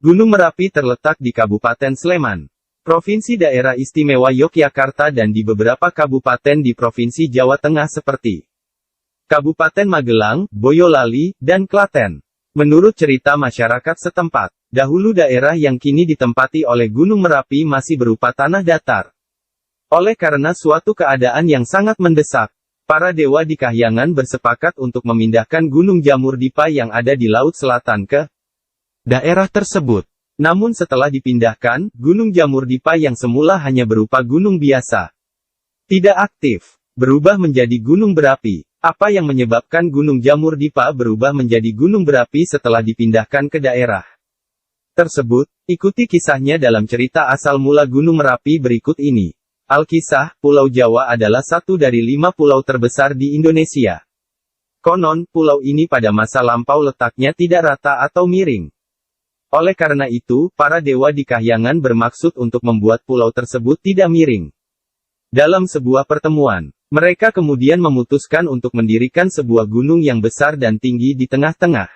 Gunung Merapi terletak di Kabupaten Sleman, Provinsi Daerah Istimewa Yogyakarta dan di beberapa kabupaten di Provinsi Jawa Tengah seperti Kabupaten Magelang, Boyolali, dan Klaten. Menurut cerita masyarakat setempat, dahulu daerah yang kini ditempati oleh Gunung Merapi masih berupa tanah datar. Oleh karena suatu keadaan yang sangat mendesak, para dewa di Kahyangan bersepakat untuk memindahkan Gunung Jamur Dipa yang ada di Laut Selatan ke daerah tersebut. Namun setelah dipindahkan, Gunung Jamur Dipa yang semula hanya berupa gunung biasa, tidak aktif, berubah menjadi gunung berapi. Apa yang menyebabkan Gunung Jamur Dipa berubah menjadi gunung berapi setelah dipindahkan ke daerah tersebut? Ikuti kisahnya dalam cerita asal mula Gunung Merapi berikut ini. Alkisah, Pulau Jawa adalah satu dari 5 pulau terbesar di Indonesia. Konon, pulau ini pada masa lampau letaknya tidak rata atau miring. Oleh karena itu, para dewa di Kahyangan bermaksud untuk membuat pulau tersebut tidak miring. Dalam sebuah pertemuan, mereka kemudian memutuskan untuk mendirikan sebuah gunung yang besar dan tinggi di tengah-tengah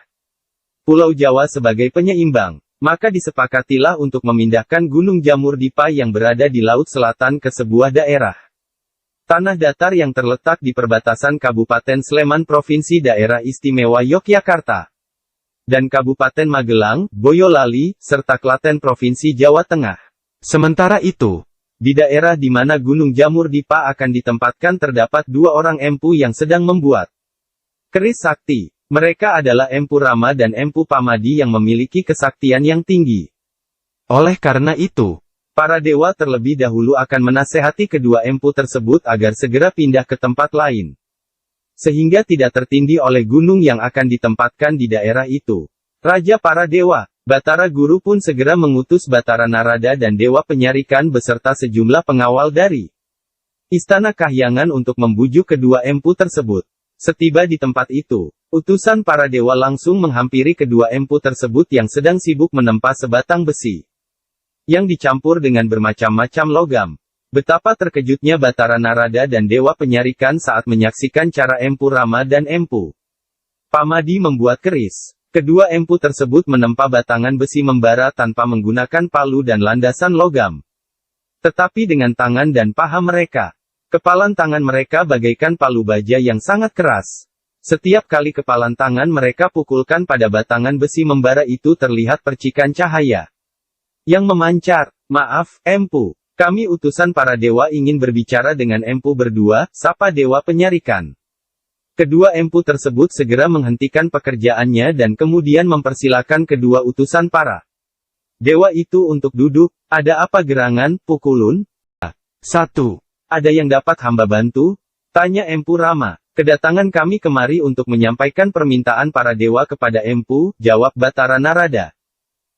Pulau Jawa sebagai penyeimbang. Maka disepakatilah untuk memindahkan Gunung Jamur Dipa yang berada di Laut Selatan ke sebuah daerah tanah datar yang terletak di perbatasan Kabupaten Sleman Provinsi Daerah Istimewa Yogyakarta dan Kabupaten Magelang, Boyolali, serta Klaten Provinsi Jawa Tengah. Sementara itu, di daerah di mana Gunung Jamur Dipa akan ditempatkan terdapat 2 orang empu yang sedang membuat keris sakti. Mereka adalah Empu Rama dan Empu Pamadi yang memiliki kesaktian yang tinggi. Oleh karena itu, para dewa terlebih dahulu akan menasehati kedua empu tersebut agar segera pindah ke tempat lain, sehingga tidak tertindih oleh gunung yang akan ditempatkan di daerah itu. Raja para dewa, Batara Guru pun segera mengutus Batara Narada dan Dewa Penyarikan beserta sejumlah pengawal dari Istana Kahyangan untuk membujuk kedua empu tersebut. Setiba di tempat itu, utusan para dewa langsung menghampiri kedua empu tersebut yang sedang sibuk menempa sebatang besi yang dicampur dengan bermacam-macam logam. Betapa terkejutnya Batara Narada dan Dewa Penyarikan saat menyaksikan cara Empu Rama dan Empu Pamadi membuat keris. Kedua empu tersebut menempa batangan besi membara tanpa menggunakan palu dan landasan logam, tetapi dengan tangan dan paha mereka. Kepalan tangan mereka bagaikan palu baja yang sangat keras. Setiap kali kepalan tangan mereka pukulkan pada batangan besi membara itu terlihat percikan cahaya yang memancar. Maaf, empu. Kami utusan para dewa ingin berbicara dengan empu berdua, sapa Dewa Penyarikan. Kedua empu tersebut segera menghentikan pekerjaannya dan kemudian mempersilakan kedua utusan para dewa itu untuk duduk. Ada apa gerangan, Pukulun? 1. Ada yang dapat hamba bantu? Tanya Empu Rama. Kedatangan kami kemari untuk menyampaikan permintaan para dewa kepada Empu, jawab Batara Narada.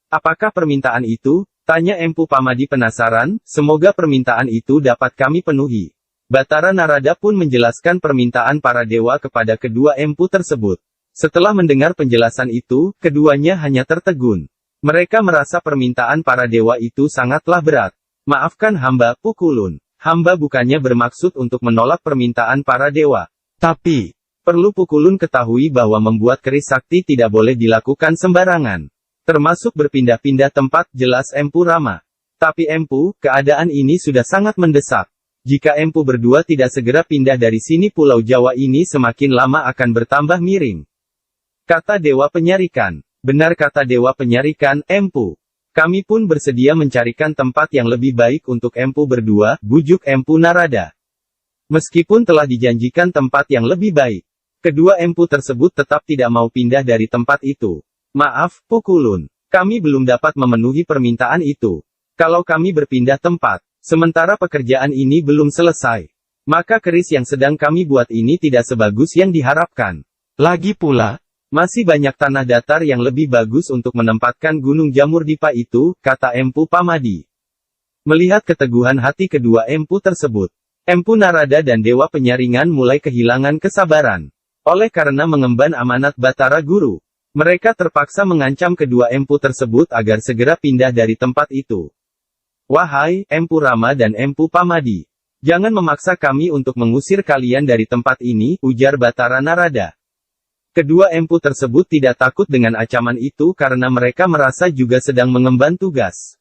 Apakah permintaan itu? Tanya Empu Pamadi penasaran. Semoga permintaan itu dapat kami penuhi. Batara Narada pun menjelaskan permintaan para dewa kepada kedua empu tersebut. Setelah mendengar penjelasan itu, keduanya hanya tertegun. Mereka merasa permintaan para dewa itu sangatlah berat. Maafkan hamba, Pukulun. Hamba bukannya bermaksud untuk menolak permintaan para dewa. Tapi, perlu Pukulun ketahui bahwa membuat keris sakti tidak boleh dilakukan sembarangan. Termasuk berpindah-pindah tempat, jelas Empu Rama. Tapi Empu, keadaan ini sudah sangat mendesak. Jika empu berdua tidak segera pindah dari sini, Pulau Jawa ini semakin lama akan bertambah miring. Kata Dewa Penyarikan. Benar kata Dewa Penyarikan, Empu. Kami pun bersedia mencarikan tempat yang lebih baik untuk empu berdua, bujuk Empu Narada. Meskipun telah dijanjikan tempat yang lebih baik, kedua empu tersebut tetap tidak mau pindah dari tempat itu. Maaf, Pukulun. Kami belum dapat memenuhi permintaan itu. Kalau kami berpindah tempat, sementara pekerjaan ini belum selesai, maka keris yang sedang kami buat ini tidak sebagus yang diharapkan. Lagi pula, masih banyak tanah datar yang lebih bagus untuk menempatkan Gunung Jamur Dipa itu, kata Empu Pamadi. Melihat keteguhan hati kedua empu tersebut, Empu Narada dan Dewa Penyaringan mulai kehilangan kesabaran. Oleh karena mengemban amanat Batara Guru, mereka terpaksa mengancam kedua empu tersebut agar segera pindah dari tempat itu. Wahai, Empu Rama dan Empu Pamadi, jangan memaksa kami untuk mengusir kalian dari tempat ini, ujar Batara Narada. Kedua empu tersebut tidak takut dengan ancaman itu karena mereka merasa juga sedang mengemban tugas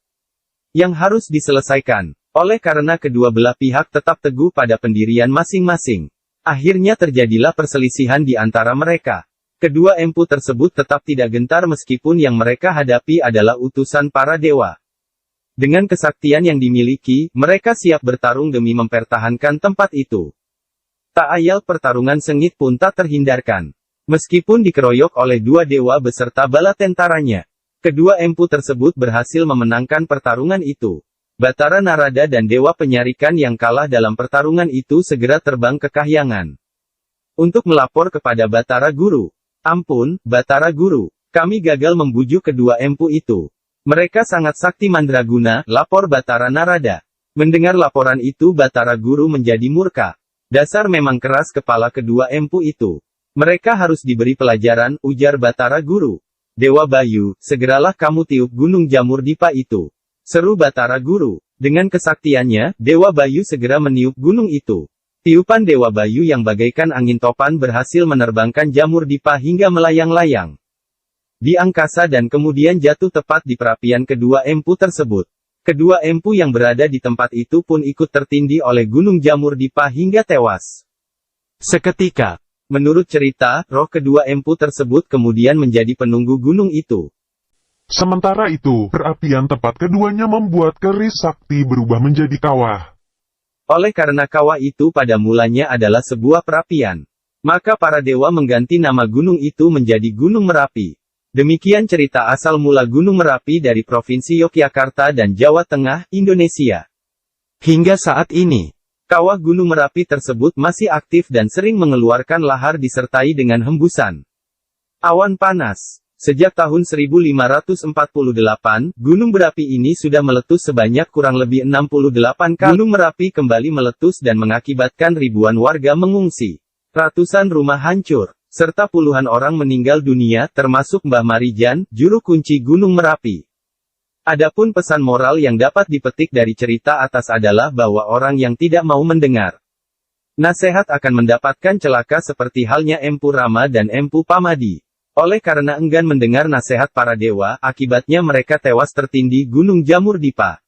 yang harus diselesaikan. Oleh karena kedua belah pihak tetap teguh pada pendirian masing-masing, akhirnya terjadilah perselisihan di antara mereka. Kedua empu tersebut tetap tidak gentar meskipun yang mereka hadapi adalah utusan para dewa. Dengan kesaktian yang dimiliki, mereka siap bertarung demi mempertahankan tempat itu. Tak ayal pertarungan sengit pun tak terhindarkan. Meskipun dikeroyok oleh dua dewa beserta bala tentaranya, kedua empu tersebut berhasil memenangkan pertarungan itu. Batara Narada dan Dewa Penyarikan yang kalah dalam pertarungan itu segera terbang ke kahyangan untuk melapor kepada Batara Guru. Ampun, Batara Guru, kami gagal membujuk kedua empu itu. Mereka sangat sakti mandraguna, lapor Batara Narada. Mendengar laporan itu Batara Guru menjadi murka. Dasar memang keras kepala kedua empu itu. Mereka harus diberi pelajaran, ujar Batara Guru. Dewa Bayu, segeralah kamu tiup gunung jamur dipa itu. Seru Batara Guru. Dengan kesaktiannya, Dewa Bayu segera meniup gunung itu. Tiupan Dewa Bayu yang bagaikan angin topan berhasil menerbangkan jamur dipa hingga melayang-layang di angkasa dan kemudian jatuh tepat di perapian kedua empu tersebut. Kedua empu yang berada di tempat itu pun ikut tertindih oleh gunung jamur dipa hingga tewas seketika. Menurut cerita, roh kedua empu tersebut kemudian menjadi penunggu gunung itu. Sementara itu, perapian tempat keduanya membuat keris sakti berubah menjadi kawah. Oleh karena kawah itu pada mulanya adalah sebuah perapian, maka para dewa mengganti nama gunung itu menjadi Gunung Merapi. Demikian cerita asal mula Gunung Merapi dari Provinsi Yogyakarta dan Jawa Tengah, Indonesia. Hingga saat ini, kawah Gunung Merapi tersebut masih aktif dan sering mengeluarkan lahar disertai dengan hembusan awan panas. Sejak tahun 1548, gunung berapi ini sudah meletus sebanyak kurang lebih 68 kali. Gunung Merapi kembali meletus dan mengakibatkan ribuan warga mengungsi. Ratusan rumah hancur, serta puluhan orang meninggal dunia, termasuk Mbah Marijan, juru kunci Gunung Merapi. Adapun pesan moral yang dapat dipetik dari cerita atas adalah bahwa orang yang tidak mau mendengar nasihat akan mendapatkan celaka seperti halnya Empu Rama dan Empu Pamadi. Oleh karena enggan mendengar nasihat para dewa, akibatnya mereka tewas tertindih Gunung Jamur Dipa.